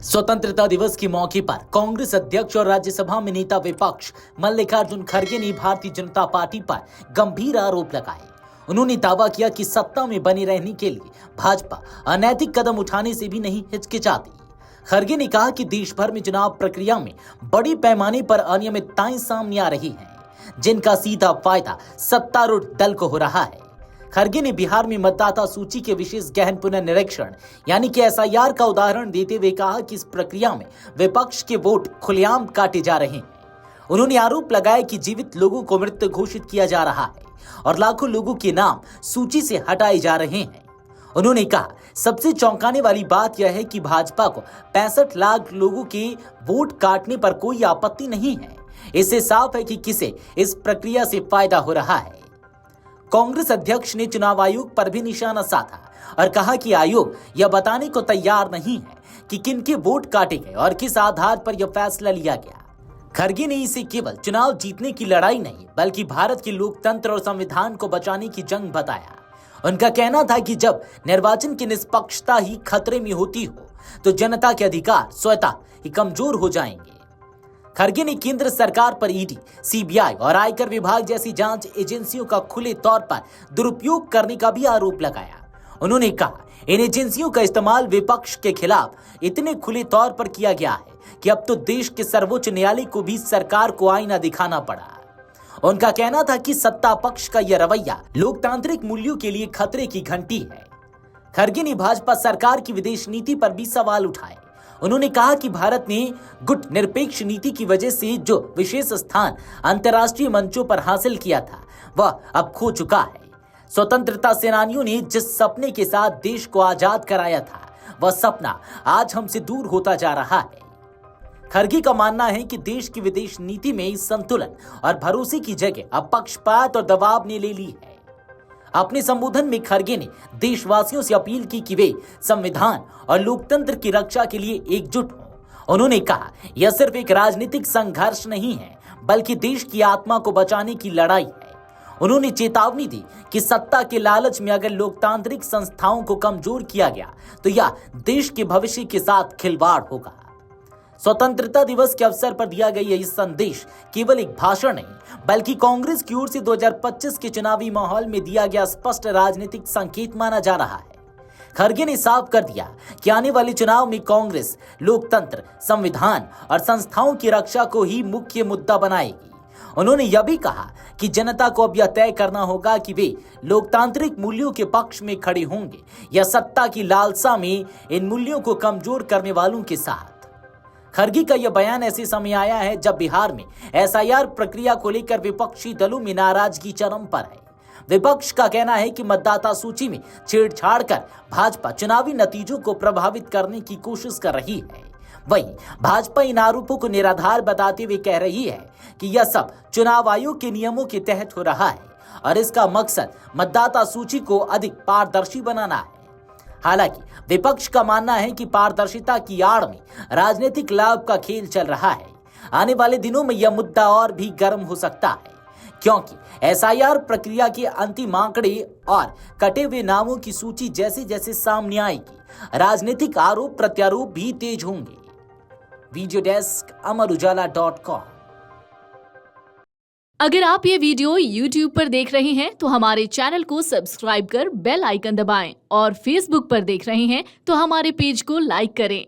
स्वतंत्रता दिवस के मौके पर कांग्रेस अध्यक्ष और राज्यसभा में नेता विपक्ष मल्लिकार्जुन खड़गे ने भारतीय जनता पार्टी पर गंभीर आरोप लगाए। उन्होंने दावा किया कि सत्ता में बने रहने के लिए भाजपा अनैतिक कदम उठाने से भी नहीं हिचकिचाती। खड़गे ने कहा कि देश भर में चुनाव प्रक्रिया में बड़े पैमाने पर अनियमितताएं सामने आ रही हैं, जिनका सीधा फायदा सत्तारूढ़ दल को हो रहा है। खड़गे ने बिहार में मतदाता सूची के विशेष गहन पुनर्निरीक्षण यानी कि एसआईआर का उदाहरण देते हुए कहा कि इस प्रक्रिया में विपक्ष के वोट खुलेआम काटे जा रहे हैं। उन्होंने आरोप लगाया कि जीवित लोगों को मृत घोषित किया जा रहा है और लाखों लोगों के नाम सूची से हटाए जा रहे हैं। उन्होंने कहा, सबसे चौंकाने वाली बात यह है कि भाजपा को 65 लाख लोगों के वोट काटने पर कोई आपत्ति नहीं है। इससे साफ है कि किसे इस प्रक्रिया से फायदा हो रहा है। कांग्रेस अध्यक्ष ने चुनाव आयोग पर भी निशाना साधा और कहा कि आयोग यह बताने को तैयार नहीं है कि किनके वोट काटे गए और किस आधार पर यह फैसला लिया गया। खड़गे ने इसे केवल चुनाव जीतने की लड़ाई नहीं बल्कि भारत के लोकतंत्र और संविधान को बचाने की जंग बताया। उनका कहना था कि जब निर्वाचन की निष्पक्षता ही खतरे में होती हो तो जनता के अधिकार स्वतः ही कमजोर हो जाएंगे। खड़गे ने केंद्र सरकार पर ईडी, सीबीआई और आयकर विभाग जैसी जांच एजेंसियों का खुले तौर पर दुरुपयोग करने का भी आरोप लगाया। उन्होंने कहा, इन एजेंसियों का इस्तेमाल विपक्ष के खिलाफ इतने खुले तौर पर किया गया है कि अब तो देश के सर्वोच्च न्यायालय को भी सरकार को आईना दिखाना पड़ा। उनका कहना था कि सत्ता पक्ष का यह रवैया लोकतांत्रिक मूल्यों के लिए खतरे की घंटी है। खड़गे ने भाजपा सरकार की विदेश नीति पर भी सवाल उठाए। उन्होंने कहा कि भारत ने गुट निरपेक्ष नीति की वजह से जो विशेष स्थान अंतर्राष्ट्रीय मंचों पर हासिल किया था वह अब खो चुका है। स्वतंत्रता सेनानियों ने जिस सपने के साथ देश को आजाद कराया था वह सपना आज हमसे दूर होता जा रहा है। खड़गे का मानना है कि देश की विदेश नीति में संतुलन और भरोसे की जगह अब पक्षपात और दबाव ने ले ली है। अपने संबोधन में खड़गे ने देशवासियों से अपील की कि वे संविधान और लोकतंत्र की रक्षा के लिए एकजुट हों। उन्होंने कहा, यह सिर्फ एक राजनीतिक संघर्ष नहीं है बल्कि देश की आत्मा को बचाने की लड़ाई है। उन्होंने चेतावनी दी कि सत्ता के लालच में अगर लोकतांत्रिक संस्थाओं को कमजोर किया गया तो यह देश के भविष्य के साथ खिलवाड़ होगा। स्वतंत्रता दिवस के अवसर पर दिया गया यह संदेश केवल एक भाषण नहीं बल्कि कांग्रेस की ओर से 2025 के चुनावी माहौल में दिया गया स्पष्ट राजनीतिक संकेत माना जा रहा है। खड़गे ने साफ कर दिया कि आने वाले चुनाव में कांग्रेस लोकतंत्र, संविधान और संस्थाओं की रक्षा को ही मुख्य मुद्दा बनाएगी। उन्होंने यह भी कहा कि जनता को अब यह तय करना होगा कि वे लोकतांत्रिक मूल्यों के पक्ष में खड़े होंगे या सत्ता की लालसा में इन मूल्यों को कमजोर करने वालों के साथ। खड़गे का यह बयान ऐसे समय आया है जब बिहार में एसआईआर प्रक्रिया को लेकर विपक्षी दलों में नाराजगी चरम पर है। विपक्ष का कहना है कि मतदाता सूची में छेड़छाड़ कर भाजपा चुनावी नतीजों को प्रभावित करने की कोशिश कर रही है। वहीं भाजपा इन आरोपों को निराधार बताते हुए कह रही है कि यह सब चुनाव आयोग के नियमों के तहत हो रहा है और इसका मकसद मतदाता सूची को अधिक पारदर्शी बनाना है। हालांकि विपक्ष का मानना है कि पारदर्शिता की आड़ में राजनीतिक लाभ का खेल चल रहा है। आने वाले दिनों में यह मुद्दा और भी गर्म हो सकता है क्योंकि एसआईआर प्रक्रिया के अंतिम आंकड़े और कटे हुए नामों की सूची जैसे जैसे सामने आएगी, राजनीतिक आरोप प्रत्यारोप भी तेज होंगे। Video desk amarujala.com। अगर आप ये वीडियो YouTube पर देख रहे हैं तो हमारे चैनल को सब्सक्राइब कर बेल आइकन दबाएं और Facebook पर देख रहे हैं तो हमारे पेज को लाइक करें।